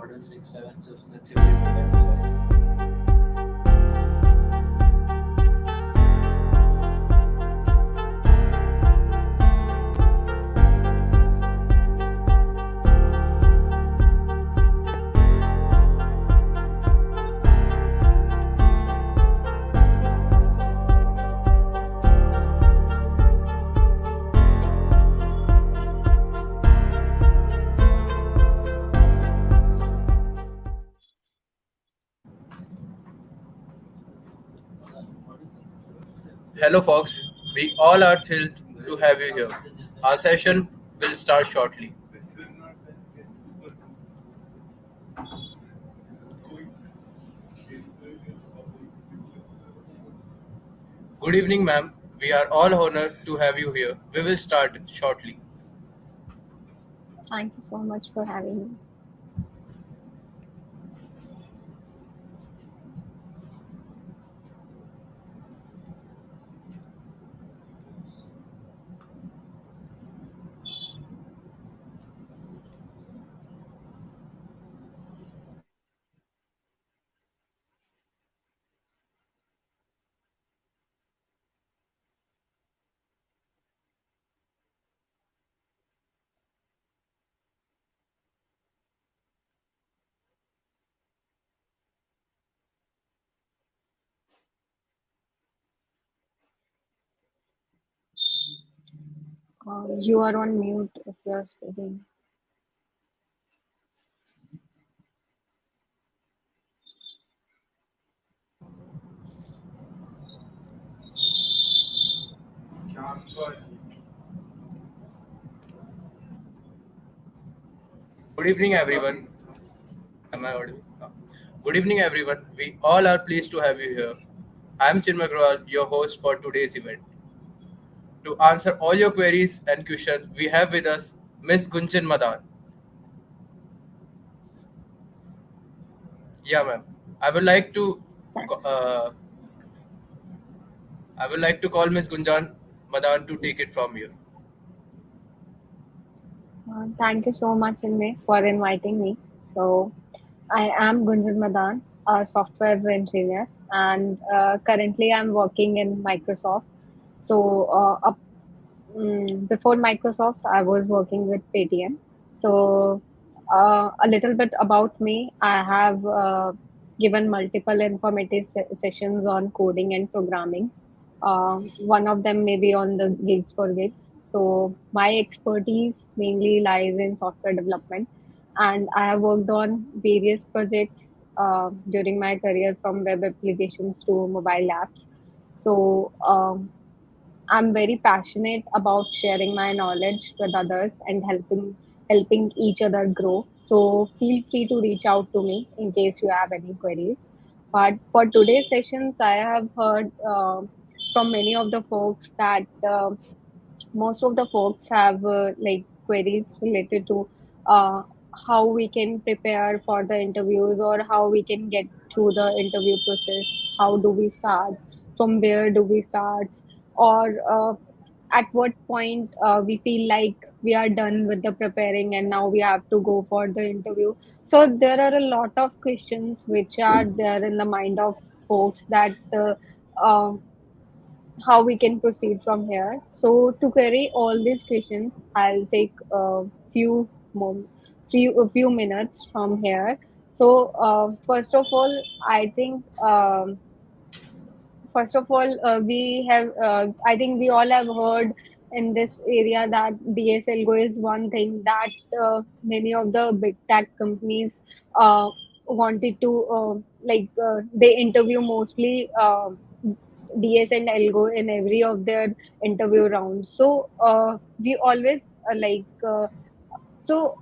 Model 6-7 से उसने theory program join Hello, folks. We all are thrilled to have you here. Our session will start shortly. Good evening, ma'am. We are all honored to have you here. We will start shortly. Thank you so much for having me. You are on mute if you are speaking. Good evening, everyone. Am I audible? Good evening, everyone. We all are pleased to have you here. I am Chinmay Agrawal, your host for today's event. To answer all your queries and questions, we have with us Ms Gunjan Madaan. Yeah, ma'am. I would like to Thank, uh, I would like to call Ms Gunjan Madaan to take it from here. thank you so much, Inme, for inviting me. So, I am Gunjan Madaan, a software engineer, and currently I'm working in Microsoft. So, before Microsoft, I was working with Paytm. So, a little bit about me. I have given multiple informative sessions on coding and programming. One of them may be on the gigs for gigs. So, my expertise mainly lies in software development, and I have worked on various projects during my career, from web applications to mobile apps. So, I'm very passionate about sharing my knowledge with others and helping each other grow. So feel free to reach out to me in case you have any queries. But for today's sessions, I have heard from many of the folks that most of the folks have like queries related to uh, how we can prepare for the interviews, or how we can get through the interview process. How do we start? From where do we start? Or at what point we feel like we are done with the preparing and now we have to go for the interview. So there are a lot of questions which are there in the mind of folks, that how we can proceed from here. So to query all these questions, I'll take few mom- a few minutes from here. So first of all, I think first of all, we have I think we all have heard in this area that DSL Go is one thing that many of the big tech companies wanted to they interview mostly DS and Elgo in every of their interview rounds. So we always so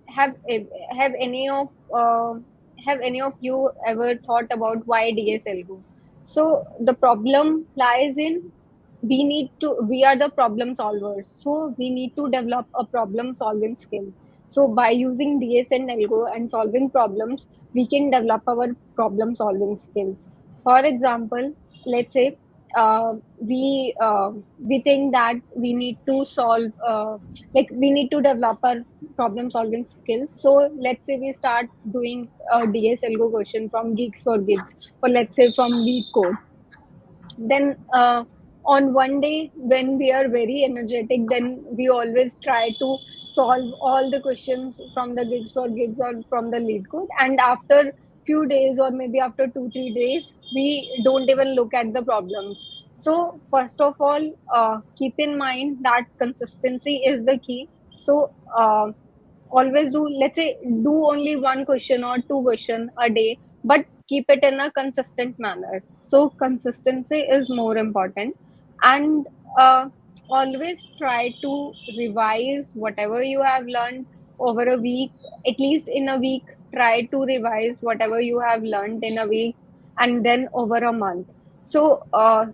have have any of have any of you ever thought about why DSL Go? So the problem lies in, we are the problem solvers, so we need to develop a problem solving skill. So by using DS and Elgo and solving problems, we can develop our problem solving skills. For example, let's say we think that we need to solve we need to develop our problem solving skills. So let's say we start doing a DSLGO question from Geeks for Gigs, or let's say from Lead Code. Then on one day when we are very energetic, then we always try to solve all the questions from the Gigs for Gigs or from the Lead Code, and after few days or maybe after 2 3 days we don't even look at the problems. So first of all, keep in mind that consistency is the key. So always do, let's say, do only one question or two question a day, but keep it in a consistent manner. So consistency is more important. And uh, always try to revise whatever you have learned over a week. At least in a week, try to revise whatever you have learned in a week, and then over a month. So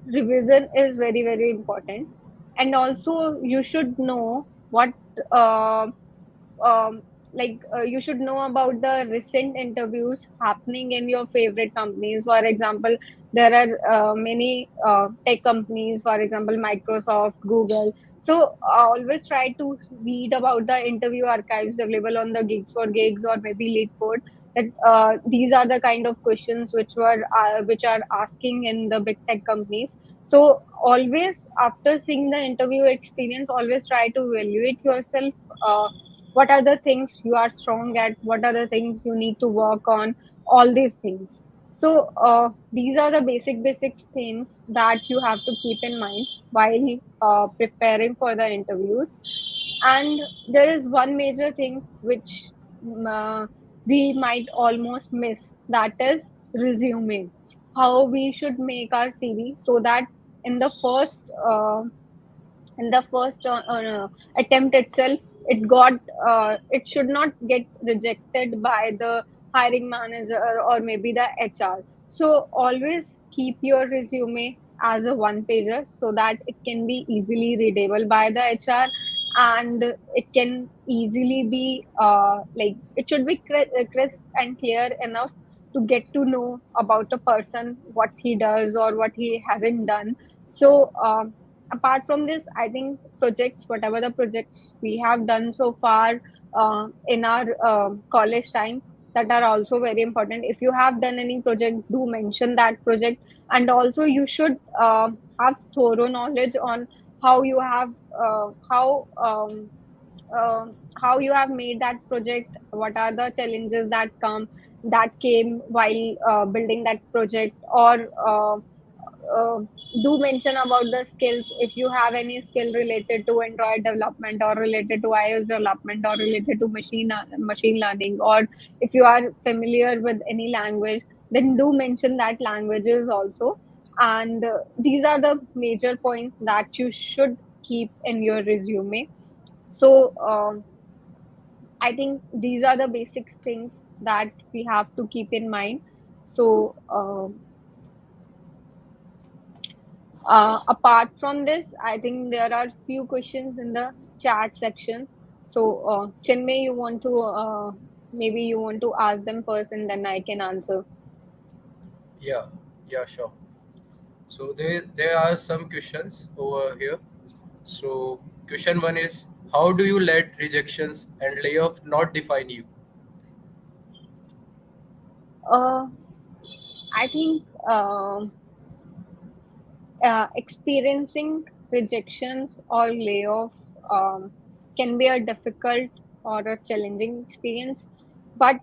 revision is very very important. And also you should know what uh, you should know about the recent interviews happening in your favorite companies. For example, there are many tech companies, for example Microsoft, Google. So always try to read about the interview archives available on the Gigs for Gigs or maybe LeetCode, that these are the kind of questions which are asking in the big tech companies. So always after seeing the interview experience, always try to evaluate yourself. What are the things you are strong at, what are the things you need to work on, all these things. So these are the basic things that you have to keep in mind while preparing for the interviews. And there is one major thing which we might almost miss, that is resume. How we should make our CV so that in the first attempt itself, it should not get rejected by the hiring manager or maybe the HR. So always keep your resume as a one pager so that it can be easily readable by the HR, and it can easily be it should be crisp and clear enough to get to know about a person, what he does or what he hasn't done. So apart from this, I think projects, whatever the projects we have done so far in our college time, that are also very important. If you have done any project, do mention that project. And also you should have thorough knowledge on how you have uh, how um, how you have made that project, what are the challenges that came while building that project. Or uh, do mention about the skills, if you have any skill related to Android development or related to iOS development or related to machine learning, or if you are familiar with any language, then do mention that languages also. And these are the major points that you should keep in your resume. So I think these are the basic things that we have to keep in mind. So apart from this, I think there are few questions in the chat section. So Chinmay, you want to maybe you want to ask them first, and then I can answer. Yeah, yeah, sure. So there are some questions over here. So question one is, how do you let rejections and layoff not define you? Uh, I think experiencing rejections or layoff can be a difficult or a challenging experience, but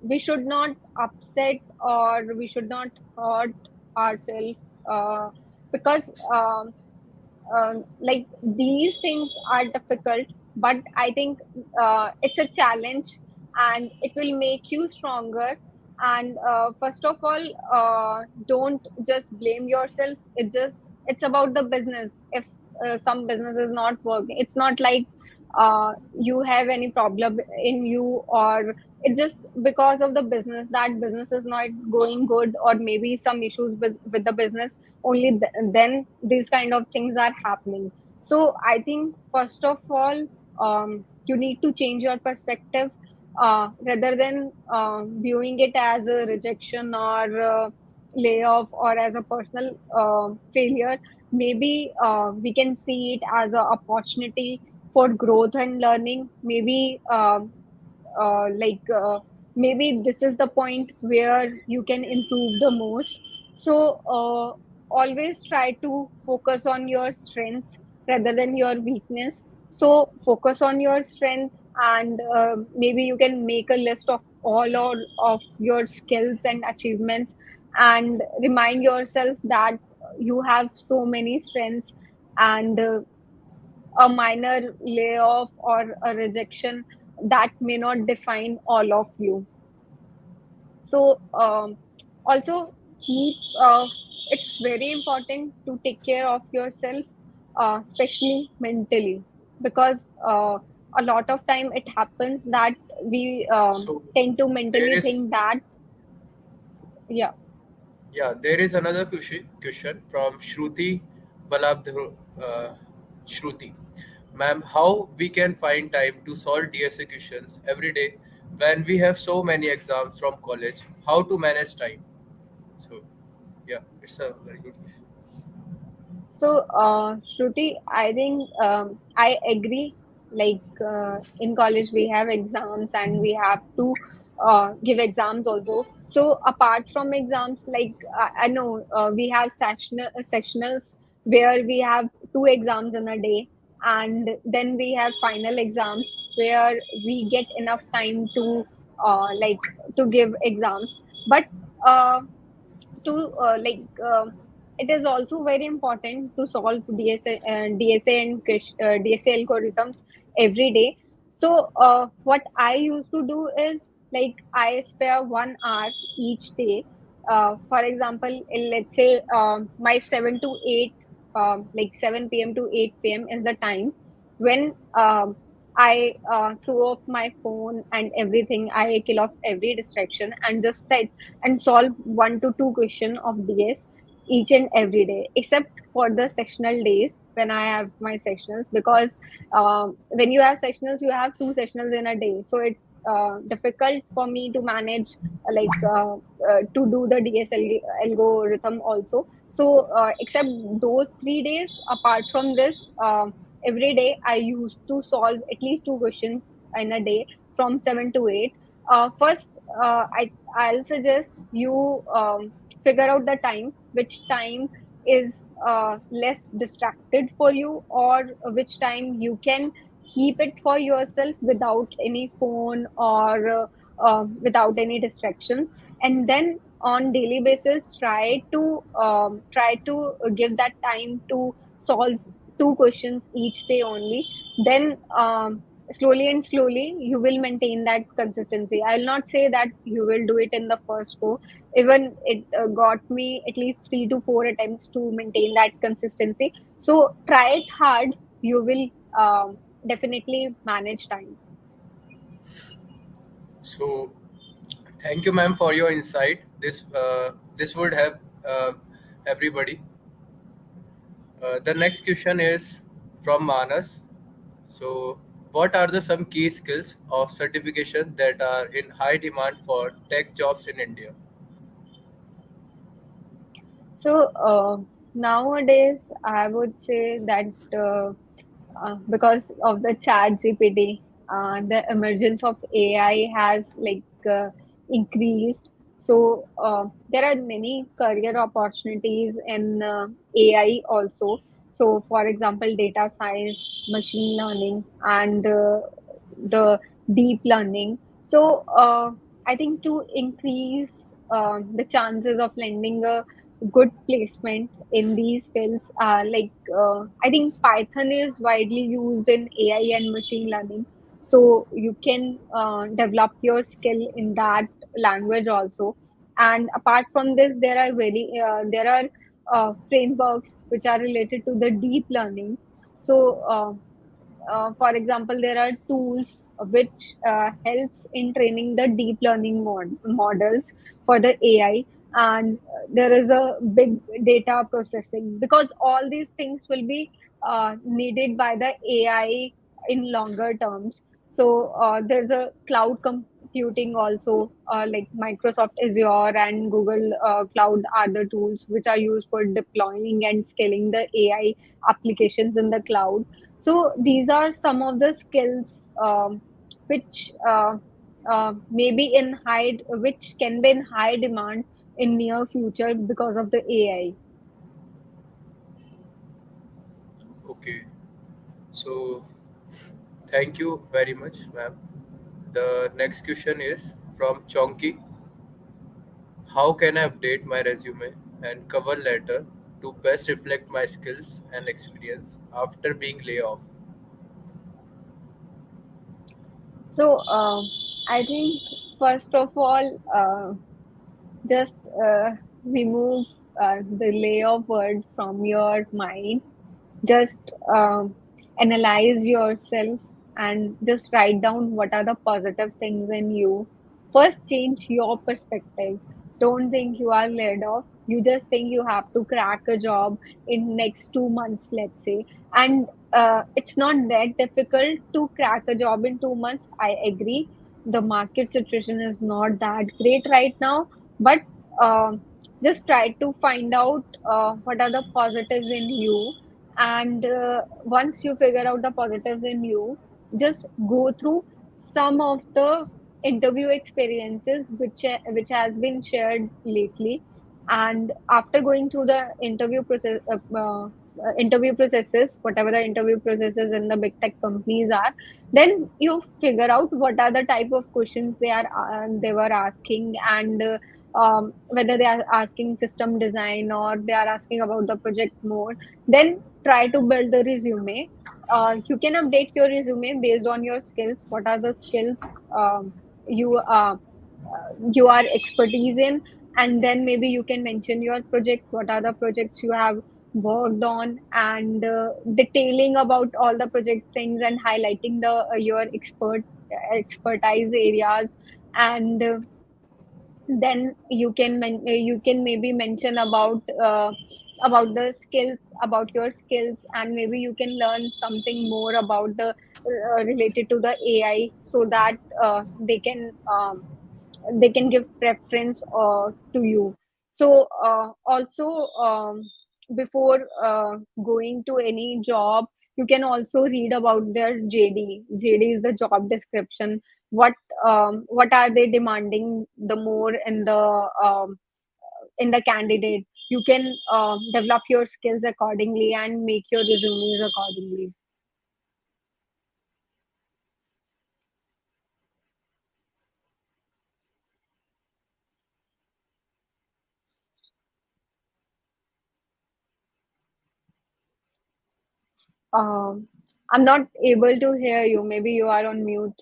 we should not upset or we should not hurt ourselves, because these things are difficult, but I think it's a challenge and it will make you stronger. And first of all, don't just blame yourself. It's about the business. If some business is not working, it's not like you have any problem in you, or it's just because of the business, that business is not going good, or maybe some issues with the business. Only then these kind of things are happening. So I think first of all, you need to change your perspective, rather than viewing it as a rejection, or layoff or as a personal failure. Maybe we can see it as an opportunity for growth and learning. Like maybe this is the point where you can improve the most. So always try to focus on your strengths rather than your weakness. So focus on your strength, and maybe you can make a list of of your skills and achievements, and remind yourself that you have so many strengths, and a minor layoff or a rejection, that may not define all of you. So also keep it's very important to take care of yourself, especially mentally, because a lot of time it happens that we So tend to there mentally is, think that, yeah. yeah, there is another question from Shruti Balabdhru. Shruti, ma'am, how we can find time to solve DSA questions every day when we have so many exams from college? How to manage time? So, yeah, it's a very good question. So, Shruti, I think I agree. Like in college, we have exams and we have to give exams also. So, apart from exams, like I know we have sectionals where we have two exams in a day, and then we have final exams where we get enough time to like to give exams. But uh, to it is also very important to solve DSA and DSA algorithms every day. So what I used to do is, like, I spare 1 hour each day. For example, let's say my 7 to 8, like 7 p.m. to 8 p.m. is the time when I throw off my phone and everything. I kill off every distraction and just sit and solve 1 to 2 questions of DS each and every day, except for the sectional days when I have my sectionals. Because when you have sectionals, you have two sectionals in a day, so it's difficult for me to manage to do the DSL algorithm also. So except those 3 days, apart from this, every day I used to solve at least two questions in a day from 7 to 8. First, I'll suggest you figure out the time, which time is less distracted for you, or which time you can keep it for yourself without any phone, or without any distractions. And then on daily basis, try to give that time to solve two questions each day only. Then slowly and slowly you will maintain that consistency. I'll not say that you will do it in the first go. Even it got me at least 3 to 4 attempts to maintain that consistency. So try it hard, you will definitely manage time. So, thank you, ma'am, for your insight. This would help everybody. The next question is from Manas. So, what are the some key skills of certification that are in high demand for tech jobs in India? So nowadays I would say that because of the chat GPT, the emergence of AI has increased. So there are many career opportunities in AI also. So for example, data science, machine learning, and the deep learning. So I think to increase the chances of landing a good placement in these fields, I think Python is widely used in AI and machine learning. So you can develop your skill in that language also. And apart from this, there are frameworks which are related to the deep learning. So for example, there are tools which helps in training the deep learning models for the AI. And there is a big data processing, because all these things will be needed by the AI in longer terms. So there's a computing also, like Microsoft Azure and Google Cloud are the tools which are used for deploying and scaling the AI applications in the cloud. So these are some of the skills which maybe in high, which can be in high demand in near future because of the AI. Okay. So thank you very much, ma'am. The next question is from Chonky. How can I update my resume and cover letter to best reflect my skills and experience after being laid off? So I think first of all, just remove the layoff word from your mind. Just analyze yourself and just write down what are the positive things in you. First, change your perspective. Don't think you are laid off. You just think you have to crack a job in next 2 months, let's say. And it's not that difficult to crack a job in 2 months. I agree. The market situation is not that great right now, but um just try to find out what are the positives in you, and once you figure out the positives in you, just go through some of the interview experiences which has been shared lately. And after going through the interview processes, whatever the interview processes in the big tech companies are, then you figure out what are the type of questions they were asking, and whether they are asking system design or they are asking about the project more. Then try to build the resume. You can update your resume based on your skills. What are the skills you you are expertise in, and then maybe you can mention your project. What are the projects you have worked on, and detailing about all the project things and highlighting the your expertise areas. And then you can maybe mention about the skills, about your skills, and maybe you can learn something more about the related to the AI, so that they can give preference to you. So also, before going to any job, you can also read about their JD is the job description. What are they demanding the more in the candidate. You can develop your skills accordingly and make your resumes accordingly. um, I'm not able to hear you. Maybe you are on mute.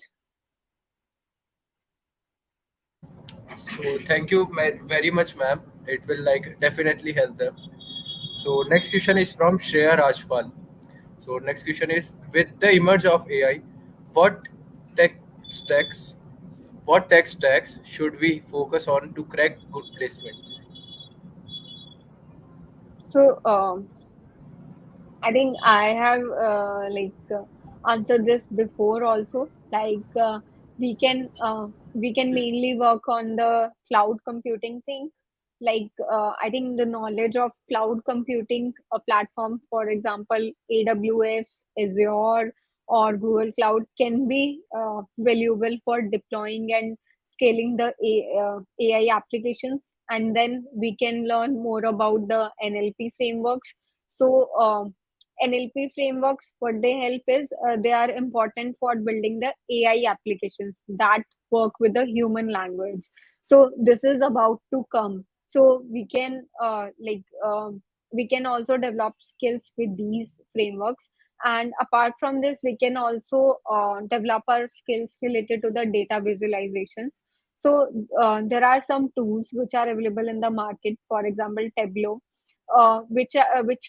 So thank you very much, ma'am. It will like definitely help them. So next question is from Shreya Rajpal. So next question is, with the emerge of AI, what tech stacks what tech stacks should we focus on to crack good placements? So I think I have answered this before also. We can we can mainly work on the cloud computing thing. I think the knowledge of cloud computing platform, for example, AWS, Azure, or Google Cloud, can be valuable for deploying and scaling the AI applications. And then we can learn more about the NLP frameworks. So NLP frameworks, what they help is they are important for building the AI applications that work with the human language. So this is about to come. So we can also develop skills with these frameworks. And apart from this, we can also develop our skills related to the data visualizations. So there are some tools which are available in the market. For example, Tableau, which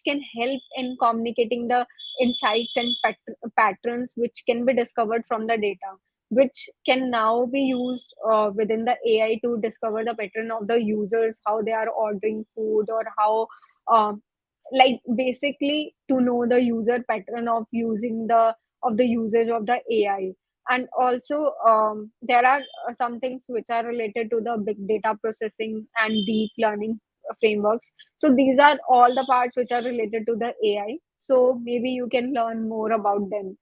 can help in communicating the insights and patterns which can be discovered from the data, which can now be used within the AI to discover the pattern of the users, how they are ordering food, or how um, basically to know the user pattern of using the of the usage of the AI. And also there are some things which are related to the big data processing and deep learning frameworks. So these are all the parts which are related to the AI, so maybe you can learn more about them.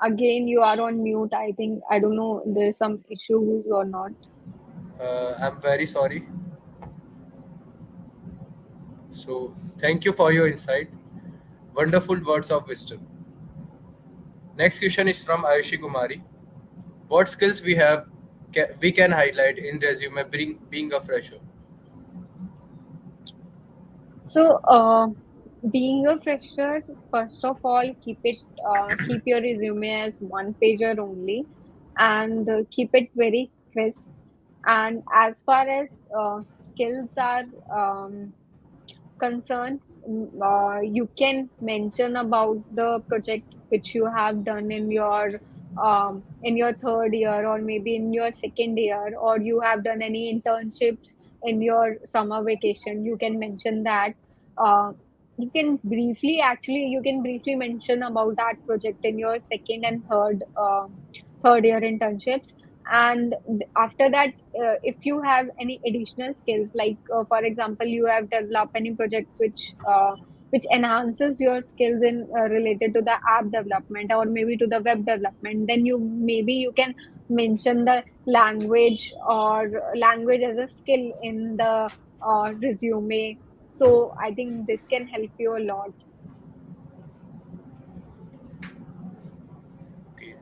Again, you are on mute. I think, I don't know, there's some issues or not. I'm very sorry. So, thank you for your insight. Wonderful words of wisdom. Next question is from Ayushi Kumari. What skills we can highlight in resume being a fresher? So being a fresher, first of all, keep your resume as one pager only, and keep it very crisp. And as far as skills are concerned, you can mention about the project which you have done in your third year, or maybe in your second year, or you have done any internships in your summer vacation. You can mention that. Uh, you can briefly mention about that project in your second and third year internships. And after that, if you have any additional skills, like for example, you have developed any project which enhances your skills in related to the app development, or maybe to the web development, then you can mention the language as a skill in the resume. So I think this can help you a lot. Okay,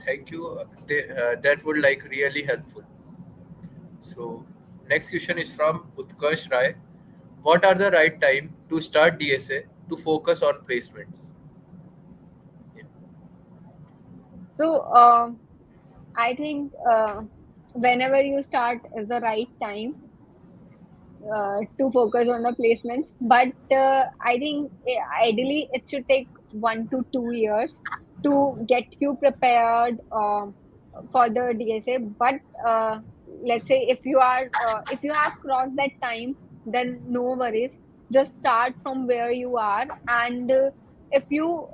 thank you. That would like really helpful. So, next question is from Utkarsh Rai. What are the right time to start DSA to focus on placements? Yeah. So I think whenever you start is the right time to focus on the placements. But I think ideally it should take 1 to 2 years to get you prepared for the DSA. But let's say if you have crossed that time, then no worries. Just start from where you are, and if you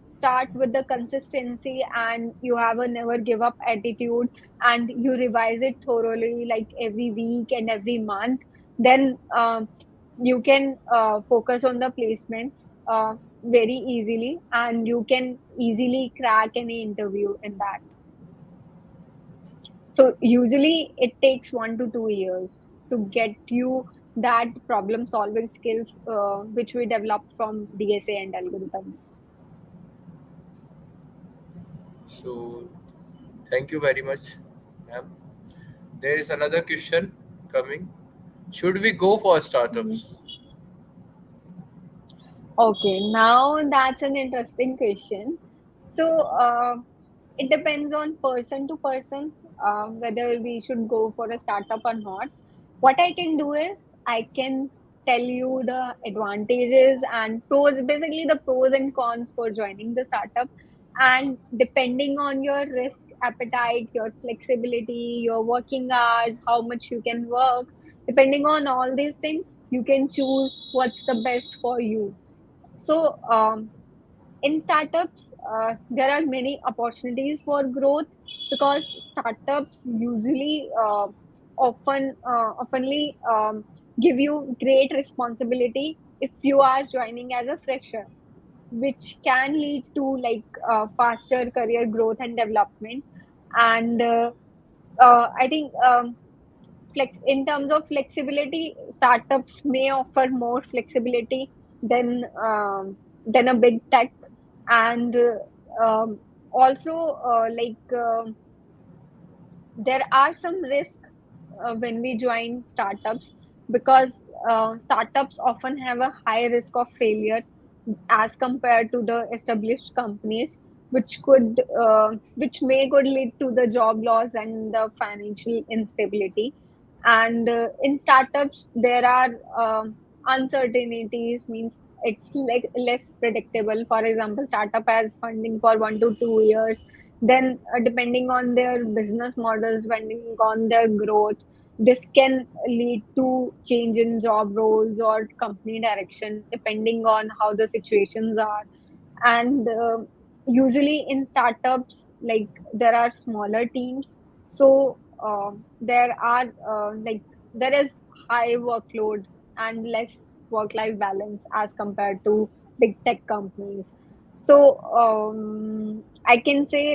start with the consistency, and you have a never give up attitude, and you revise it thoroughly, like every week and every month, then you can focus on the placements very easily, and you can easily crack any interview in that. So usually it takes 1 to 2 years to get you that problem solving skills which we developed from DSA and algorithms. So, thank you very much, ma'am. There is another question coming. Should we go for Mhm. startups? Okay, now that's an interesting question. So it depends on person to person whether we should go for a startup or not. What I can do is I can tell you the advantages and pros, basically the pros and cons for joining the startup. And depending on your risk appetite, your flexibility, your working hours, how much you can work, depending on all these things, you can choose what's the best for you. So, in startups, there are many opportunities for growth, because startups usually oftenly give you great responsibility if you are joining as a fresher, which can lead to like faster career growth and development. And I think flex in terms of flexibility, startups may offer more flexibility than a big tech. And also there are some risks when we join startups, because startups often have a high risk of failure as compared to the established companies, which may could lead to the job loss and the financial instability. And in startups there are uncertainties, means it's like less predictable. For example, startup has funding for 1 to 2 years, then depending on their business models, depending on their growth, this can lead to change in job roles or company direction depending on how the situations are. And usually in startups, like, there are smaller teams, so there are there is high workload and less work life balance as compared to big tech companies. So I can say,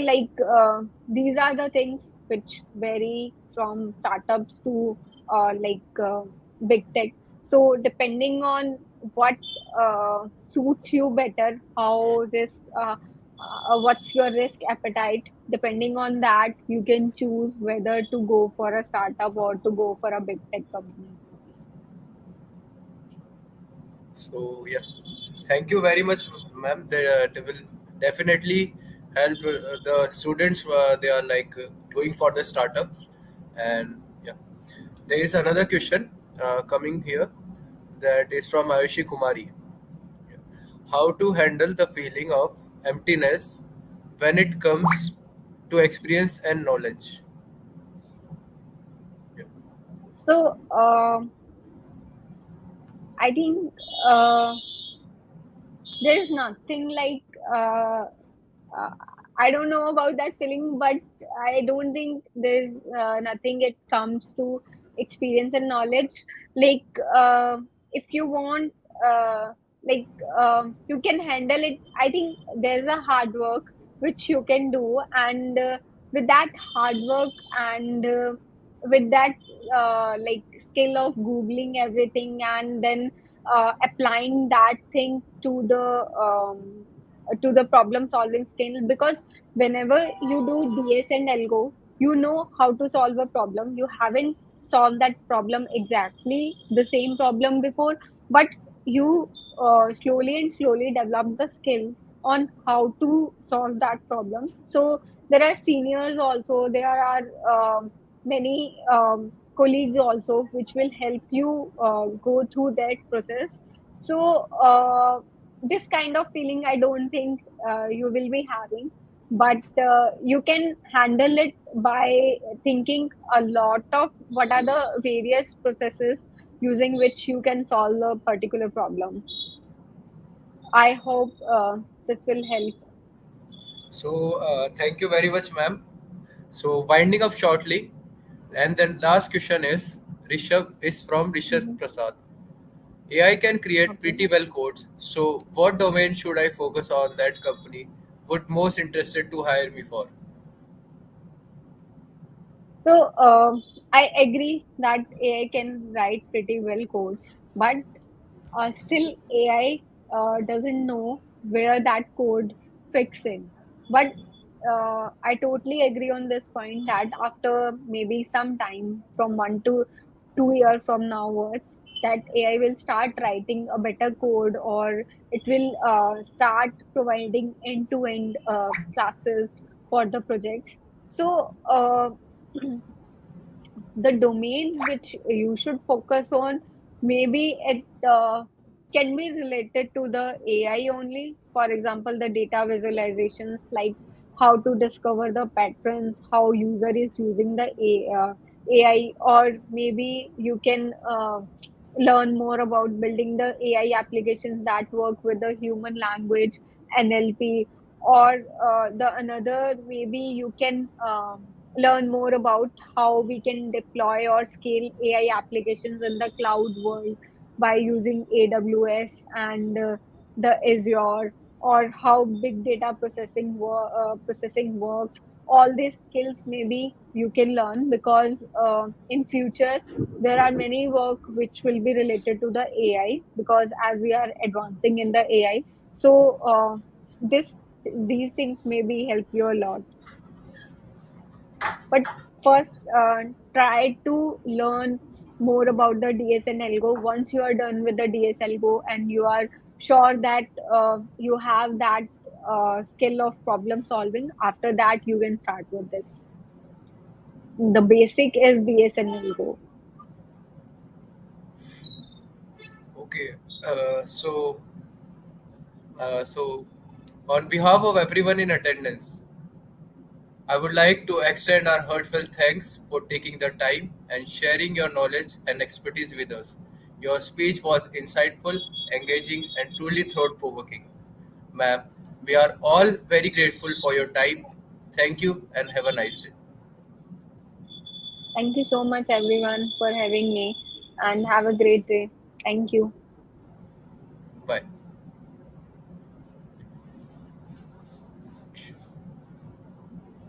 these are the things which vary from startups to big tech. So depending on what suits you better, how risk what's your risk appetite, depending on that you can choose whether to go for a startup or to go for a big tech company. So yeah, thank you very much, ma'am. They will definitely help the students. They are going for the startups, and yeah, there is another question coming here that is from Ayushi Kumari. How to handle the feeling of emptiness when it comes to experience and knowledge? Yeah. So I think uh, there is nothing like uh, I don't know about that feeling, but I don't think there's nothing it comes to experience and knowledge. Like, if you want, uh, like, you can handle it. I think there's a hard work which you can do, and with that hard work and with that skill of googling everything and then applying that thing to the problem solving skill, because whenever you do DS and algo, you know how to solve a problem. You haven't solved that problem exactly the same problem before, but you slowly and slowly develop the skill on how to solve that problem. So there are seniors also, there are many colleagues also which will help you go through that process. So this kind of feeling I don't think you will be having, but you can handle it by thinking a lot of what are the various processes using which you can solve a particular problem. I hope this will help. So thank you very much, ma'am. So winding up shortly, and then last question is Rishabh is from Rishabh Mhm. Prasad. AI can create Okay. pretty well codes. So what domain should I focus on that company would most interested to hire me for? So I agree that AI can write pretty well codes, but still AI doesn't know where that code fits in. But I totally agree on this point that after maybe some time, from 1 to 2 years from now onwards, that AI will start writing a better code, or it will start providing end-to-end classes for the projects. So the domains which you should focus on, maybe it can be related to the AI only. For example, the data visualizations, like how to discover the patterns, how user is using the AI, or maybe you can learn more about building the AI applications that work with the human language, NLP, or the another, maybe you can learn more about how we can deploy or scale AI applications in the cloud world by using AWS and the Azure, or how big data processing works. All these skills maybe you can learn, because in future there are many work which will be related to the AI, because as we are advancing in the AI, so this these things maybe help you a lot. But first, try to learn more about the DSN Algo. Once you are done with the DS Algo and you are sure that you have that skill of problem solving, after that you can start with this. The basic is DSN Algo. Okay. So on behalf of everyone in attendance, I would like to extend our heartfelt thanks for taking the time and sharing your knowledge and expertise with us. Your speech was insightful, engaging, and truly thought provoking. Ma'am, we are all very grateful for your time. Thank you and have a nice day. Thank you so much, everyone, for having me, and have a great day. Thank you. Bye.